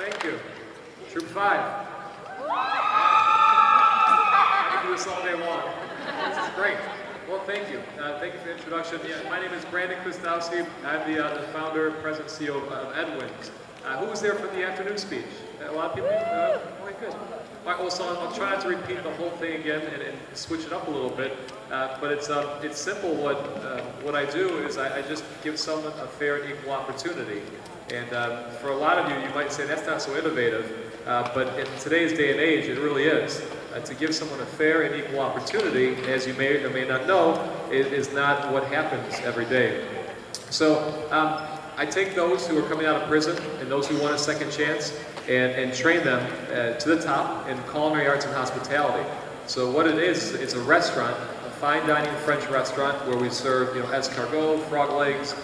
Thank you. Troop 5. I can do this all day long. This is great. Well, thank you. Thank you for the introduction. Yeah, my name is Brandon Kristowski. I'm the founder, president, CEO of Edwin's. Who was there for the afternoon speech? A lot of people? Okay, good. All right, well, so I'll try not to repeat the whole thing again and switch it up a little bit. But it's simple. What I do is I just give someone a fair and equal opportunity. And for a lot of you, you might say that's not so innovative. But in today's day and age, it really is. To give someone a fair and equal opportunity, as you may or may not know, is not what happens every day. So I take those who are coming out of prison and those who want a second chance and train them to the top in culinary arts and hospitality. So what it is, it's a restaurant, a fine dining French restaurant where we serve, escargot, frog legs,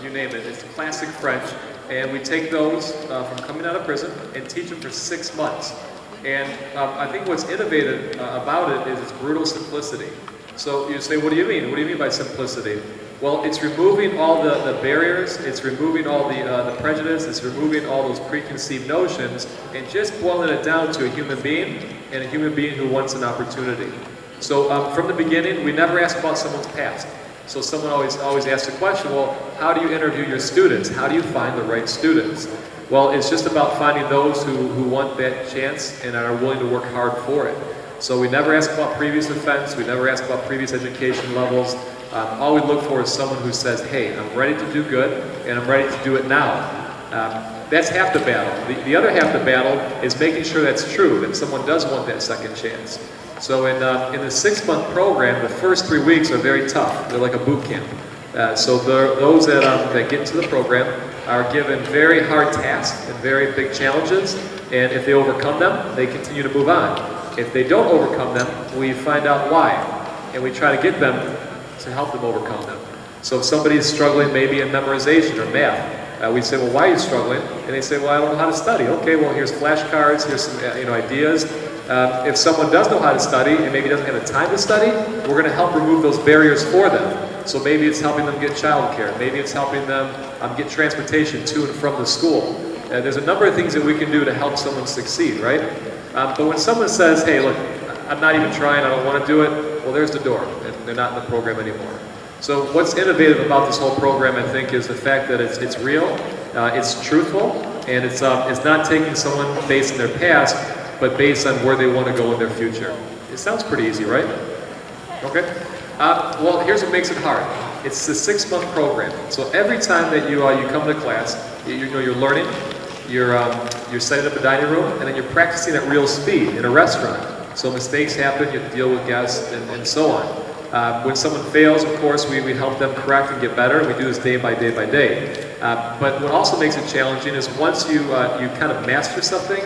you name it. It's classic French. And we take those from coming out of prison and teach them for 6 months. And I think what's innovative about it is its brutal simplicity. So you say, what do you mean? What do you mean by simplicity? Well, it's removing all the barriers, it's removing all the prejudice, it's removing all those preconceived notions, and just boiling it down to a human being, and a human being who wants an opportunity. So from the beginning, we never ask about someone's past. So someone always asks the question, well, how do you interview your students? How do you find the right students? Well, it's just about finding those who want that chance and are willing to work hard for it. So we never ask about previous offense, we never ask about previous education levels. All we look for is someone who says, hey, I'm ready to do good, and I'm ready to do it now. That's half the battle. The other half the battle is making sure that's true, that someone does want that second chance. So in the 6-month program, the first 3 weeks are very tough. They're like a boot camp. So those that get into the program are given very hard tasks and very big challenges, and if they overcome them, they continue to move on. If they don't overcome them, we find out why, and we try to get them to help them overcome them. So if somebody is struggling maybe in memorization or math, we say, well, why are you struggling? And they say, well, I don't know how to study. Okay, well, here's flashcards, here's some ideas. If someone does know how to study and maybe doesn't have the time to study, we're going to help remove those barriers for them. So maybe it's helping them get childcare. Maybe it's helping them get transportation to and from the school. There's a number of things that we can do to help someone succeed, right? But when someone says, hey, look, I'm not even trying, I don't want to do it, well, there's the door, and they're not in the program anymore. So what's innovative about this whole program, I think, is the fact that it's real, it's truthful, and it's not taking someone based on their past, but based on where they want to go in their future. It sounds pretty easy, right? Okay. Well, here's what makes it hard. It's the 6-month program. So every time that you come to class, you're learning, you're setting up a dining room, and then you're practicing at real speed in a restaurant. So mistakes happen, you have to deal with guests, and so on. When someone fails, of course, we help them correct and get better, and we do this day by day by day. But what also makes it challenging is once you kind of master something,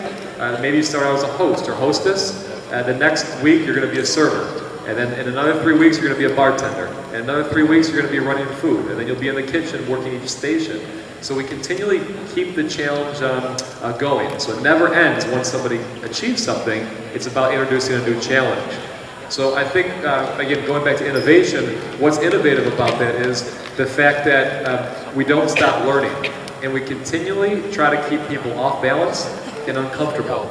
maybe you start out as a host or hostess, the next week you're going to be a server. And then in another 3 weeks, you're going to be a bartender. And another 3 weeks, you're going to be running food. And then you'll be in the kitchen working each station. So we continually keep the challenge going. So it never ends once somebody achieves something. It's about introducing a new challenge. So I think, again, going back to innovation, what's innovative about that is the fact that we don't stop learning. And we continually try to keep people off balance and uncomfortable.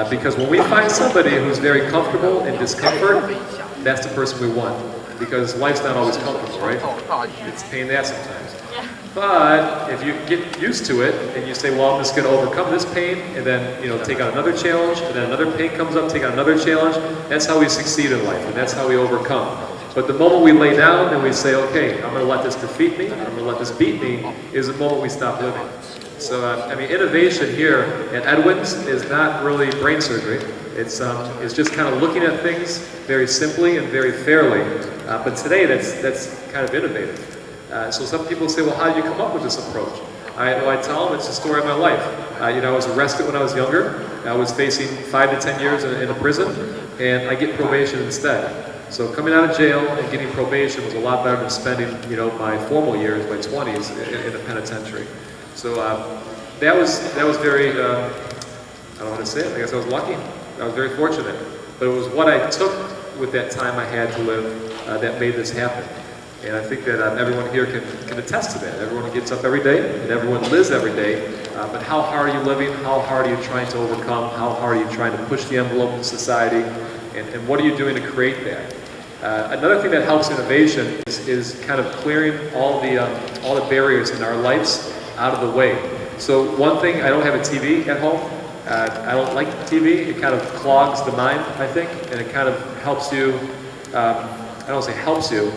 Because when we find somebody who's very comfortable in discomfort, that's the person we want. Because life's not always comfortable, right? It's a pain in the ass sometimes. But if you get used to it and you say, well, I'm just going to overcome this pain, and then take on another challenge, and then another pain comes up, take on another challenge, that's how we succeed in life, and that's how we overcome. But the moment we lay down and we say, okay, I'm going to let this defeat me, I'm going to let this beat me, is the moment we stop living. So, innovation here at Edwin's is not really brain surgery. It's just kind of looking at things very simply and very fairly. But today, that's kind of innovative. So some people say, well, how did you come up with this approach? I tell them it's the story of my life. I was arrested when I was younger. I was facing 5 to 10 years in a prison, and I get probation instead. So coming out of jail and getting probation was a lot better than spending, my formal years, my 20s, in a penitentiary. So that was very, I don't know how to say it, I guess I was lucky. I was very fortunate. But it was what I took with that time I had to live that made this happen. And I think that everyone here can attest to that. Everyone gets up every day, and everyone lives every day but how hard are you living? How hard are you trying to overcome? How hard are you trying to push the envelope in society? And what are you doing to create that? Another thing that helps innovation is kind of clearing all the barriers in our lives out of the way. So one thing, I don't have a TV at home. I don't like TV. It kind of clogs the mind, I think, and it kind of helps you, I don't want to say helps you,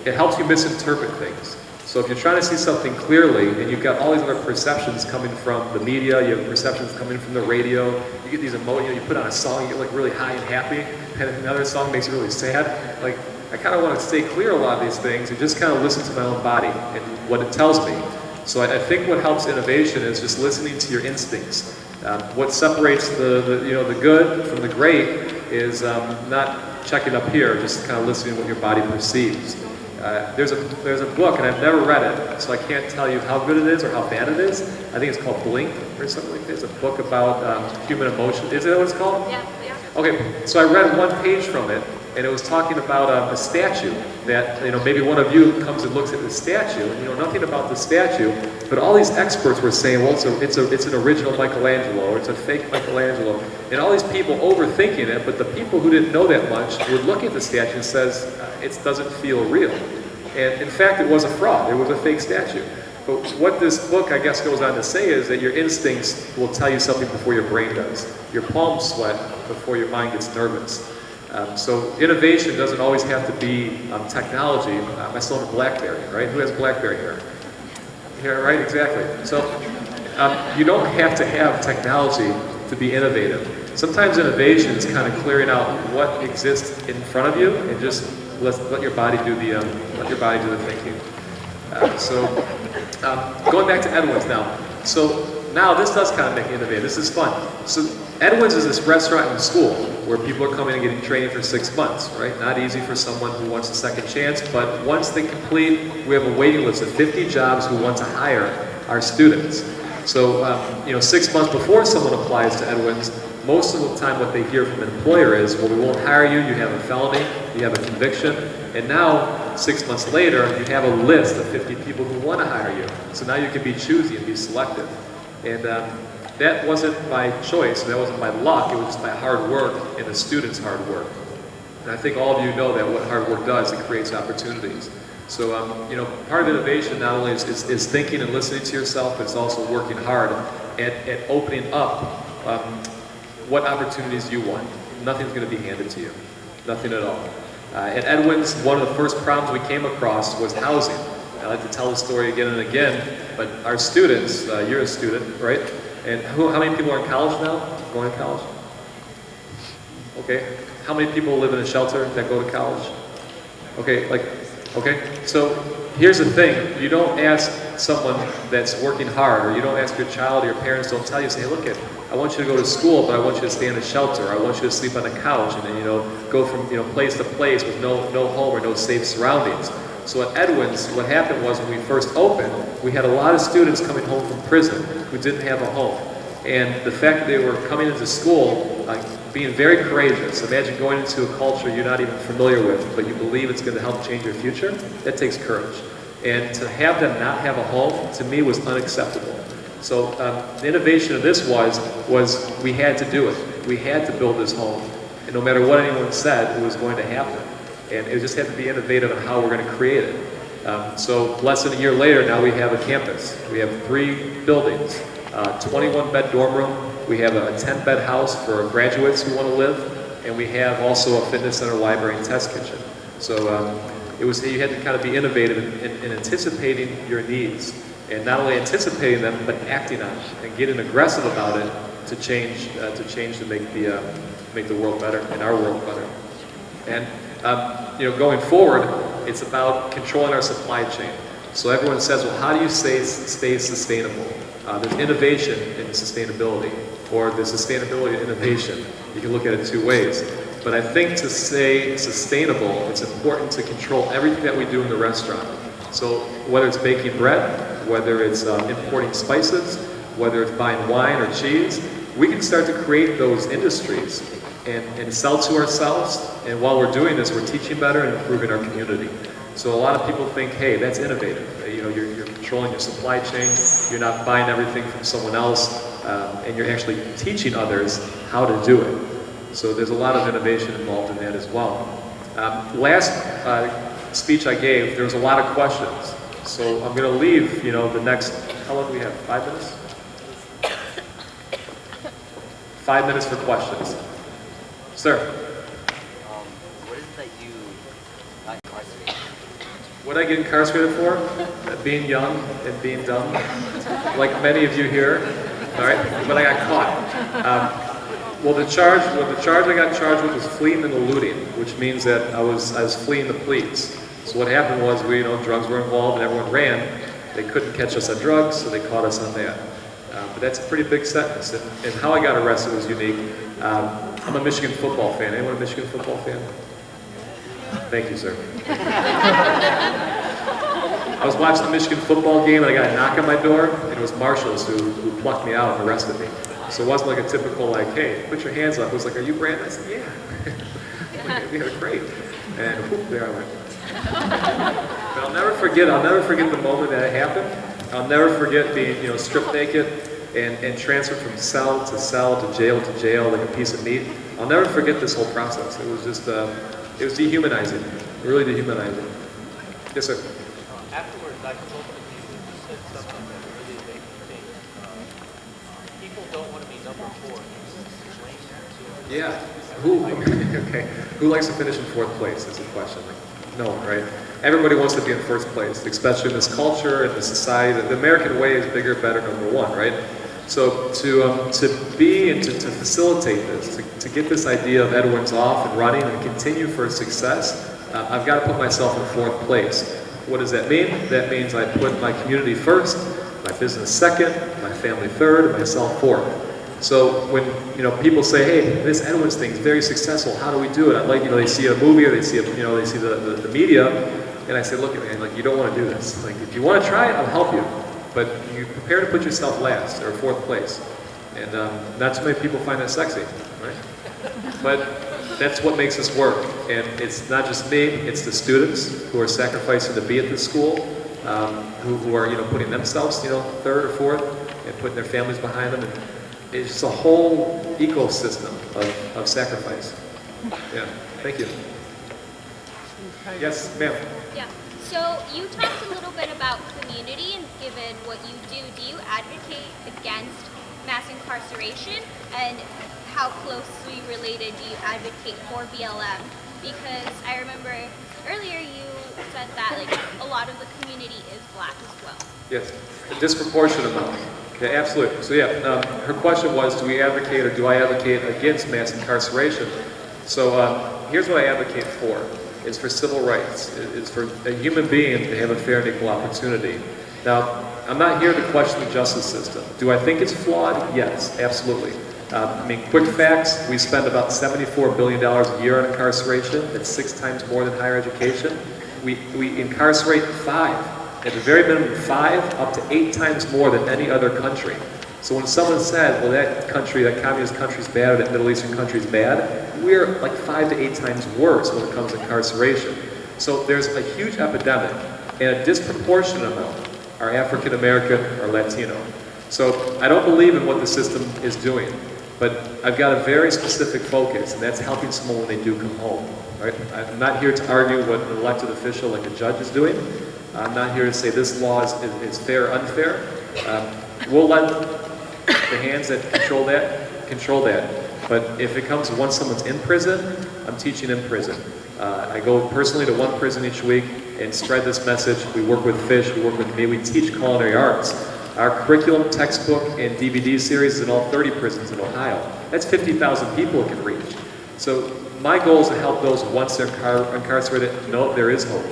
it helps you misinterpret things. So if you're trying to see something clearly, and you've got all these other perceptions coming from the media, you have perceptions coming from the radio, you get these emotions, you put on a song, you get like really high and happy, and another song makes you really sad. Like, I kind of want to stay clear of a lot of these things and just kind of listen to my own body and what it tells me. So I think what helps innovation is just listening to your instincts. What separates the good from the great is not checking up here, just kind of listening to what your body perceives. There's a book, and I've never read it, so I can't tell you how good it is or how bad it is. I think it's called Blink or something like that. It's a book about human emotion. Is that what it's called? Yeah. Okay, so I read one page from it, and it was talking about a statue that, maybe one of you comes and looks at the statue, and you know nothing about the statue, but all these experts were saying, well, it's an original Michelangelo, or it's a fake Michelangelo, and all these people overthinking it, but the people who didn't know that much would look at the statue and says, it doesn't feel real. And in fact, it was a fraud. It was a fake statue. But what this book, I guess, goes on to say is that your instincts will tell you something before your brain does. Your palms sweat before your mind gets nervous. So innovation doesn't always have to be technology. I still have a BlackBerry, right? Who has BlackBerry here? Yeah, right, exactly. So you don't have to have technology to be innovative. Sometimes innovation is kind of clearing out what exists in front of you and just let your body do the thinking. Going back to Edwin's now. So now this does kind of make me innovative. This is fun. So Edwin's is this restaurant and school where people are coming and getting training for 6 months, right? Not easy for someone who wants a second chance, but once they complete, we have a waiting list of 50 jobs who want to hire our students. So, 6 months before someone applies to Edwin's, most of the time what they hear from an employer is, well, we won't hire you, you have a felony, you have a conviction, and now, 6 months later, you have a list of 50 people who want to hire you. So now you can be choosy and be selective. And that wasn't by choice, that wasn't by luck, it was just by hard work and the students' hard work. And I think all of you know that what hard work does, it creates opportunities. So, part of innovation not only is thinking and listening to yourself, but it's also working hard at opening up what opportunities you want. Nothing's going to be handed to you. Nothing at all. At Edwin's, one of the first problems we came across was housing. I like to tell the story again and again, but our students, you're a student, right? And how many people are in college now? Going to college? Okay. How many people live in a shelter that go to college? Okay, okay. So here's the thing. You don't ask someone that's working hard, or you don't ask your child or your parents don't tell you, say, hey, look, I want you to go to school, but I want you to stay in a shelter. I want you to sleep on a couch and then, go from, place to place with no home or no safe surroundings. So at Edwin's, what happened was when we first opened, we had a lot of students coming home from prison who didn't have a home. And the fact that they were coming into school, being very courageous, imagine going into a culture you're not even familiar with, but you believe it's going to help change your future, that takes courage. And to have them not have a home, to me, was unacceptable. So the innovation of this was we had to do it. We had to build this home. And no matter what anyone said, it was going to happen. And it just had to be innovative on how we're going to create it. So less than a year later, now we have a campus. We have 3 buildings, 21-bed dorm room. We have a 10-bed house for graduates who want to live. And we have also a fitness center, library, and test kitchen. So you had to kind of be innovative in anticipating your needs. And not only anticipating them, but acting on it and getting aggressive about it to change to make the world better and our world better. And going forward, it's about controlling our supply chain. So everyone says, well, how do you stay sustainable? There's innovation in sustainability, or there's sustainability in innovation. You can look at it 2 ways. But I think to stay sustainable, it's important to control everything that we do in the restaurant. So whether it's baking bread, whether it's importing spices, whether it's buying wine or cheese, we can start to create those industries and sell to ourselves. And while we're doing this, we're teaching better and improving our community. So a lot of people think, hey, that's innovative. You're controlling your supply chain, you're not buying everything from someone else, and you're actually teaching others how to do it. So there's a lot of innovation involved in that as well. Last speech I gave, there was a lot of questions. So I'm going to leave, the next, how long do we have, 5 minutes? 5 minutes for questions. Sir. What is it that you got incarcerated? What I get incarcerated for? Being young and being dumb, like many of you here, all right? But I got caught. Well, the charge I got charged with was fleeing and eluding, which means that I was fleeing the police. So what happened was drugs were involved and everyone ran. They couldn't catch us on drugs, so they caught us on that. But that's a pretty big sentence. And how I got arrested was unique. I'm a Michigan football fan. Anyone a Michigan football fan? Thank you, sir. I was watching the Michigan football game and I got a knock on my door, and it was marshals who plucked me out and arrested me. So it wasn't like a typical hey, put your hands up. It was like, are you Brandon? I said, yeah. Yeah, great. And whoop, there I went. But I'll never forget the moment that it happened. I'll never forget being, stripped naked and transferred from cell to jail like a piece of meat. I'll never forget this whole process. It was just, it was dehumanizing, really dehumanizing. Yes, sir. Afterwards, I spoke with you and you said something that really made me think. People don't want to be number 4. Yeah. Who likes to finish in 4th place is the question. No one, right? Everybody wants to be in 1st place, especially in this culture and this society. The American way is bigger, better, number 1, right? So to be and to facilitate this, to get this idea of Edwin's off and running and continue for success, I've got to put myself in 4th place. What does that mean? That means I put my community first, my business second, my family third, and myself 4th. So when people say, "Hey, this Edwin's thing is very successful. How do we do it?" I'd like they see a movie or they see the media, and I say, "Look, man, you don't want to do this. If you want to try it, I'll help you, but you prepare to put yourself last or 4th place." And not too many people find that sexy, right? But that's what makes us work, and it's not just me; it's the students who are sacrificing to be at this school, who are putting themselves 3rd or 4th, and putting their families behind them. And it's just a whole ecosystem of sacrifice. Yeah, thank you. Yes, ma'am. Yeah, so you talked a little bit about community, and given what you do you advocate against mass incarceration? And how closely related do you advocate for BLM? Because I remember earlier you said that a lot of the community is black as well. Yes, a disproportionate amount. Yeah, absolutely. So yeah, her question was, do we advocate or do I advocate against mass incarceration? So here's what I advocate for. It's for civil rights. It's for a human being to have a fair and equal opportunity. Now, I'm not here to question the justice system. Do I think it's flawed? Yes, absolutely. Quick facts, we spend about $74 billion a year on incarceration. That's 6 times more than higher education. We incarcerate 5. At the very minimum 5, up to 8 times more than any other country. So when someone says, well, that country, that communist country's bad, or that Middle Eastern country's bad, we're 5 to 8 times worse when it comes to incarceration. So there's a huge epidemic, and a disproportionate amount are African American or Latino. So I don't believe in what the system is doing, but I've got a very specific focus, and that's helping someone when they do come home. Right? I'm not here to argue what an elected official like a judge is doing. I'm not here to say this law is fair or unfair. We'll let the hands that control that. But if it comes to once someone's in prison, I'm teaching in prison. I go personally to one prison each week and spread this message. We work with Fish, we work with me, we teach culinary arts. Our curriculum, textbook, and DVD series is in all 30 prisons in Ohio. That's 50,000 people it can reach. So my goal is to help those once they're incarcerated know there is hope.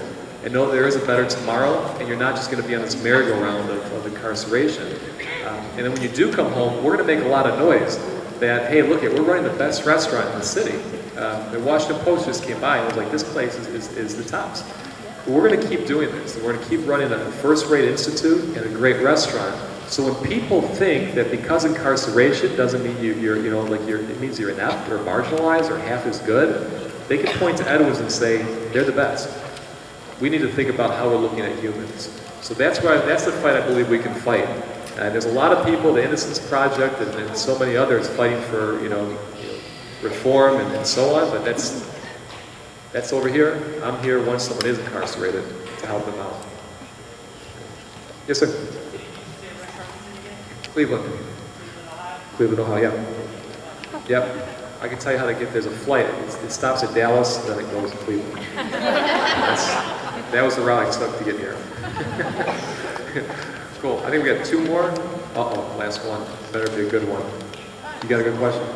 And know there is a better tomorrow, and you're not just going to be on this merry-go-round of incarceration. And then when you do come home, we're going to make a lot of noise that, hey, look, we're running the best restaurant in the city. The Washington Post just came by and was like, this place is the tops. But we're going to keep doing this. We're going to keep running a first-rate institute and a great restaurant. So when people think that because incarceration doesn't mean it means you're inept or marginalized or half as good, they can point to Edwards and say, they're the best. We need to think about how we're looking at humans. So that's the fight I believe we can fight. And there's a lot of people, the Innocence Project and so many others fighting for, reform and so on, but that's over here. I'm here once someone is incarcerated to help them out. Yes, sir. Cleveland. Cleveland, Ohio, yeah. Yep. I can tell you how to get, there's a flight. It stops at Dallas, then it goes to Cleveland. That was the route I took to get here. Cool. I think we got two more. Uh-oh, last one. Better be a good one. You got a good question?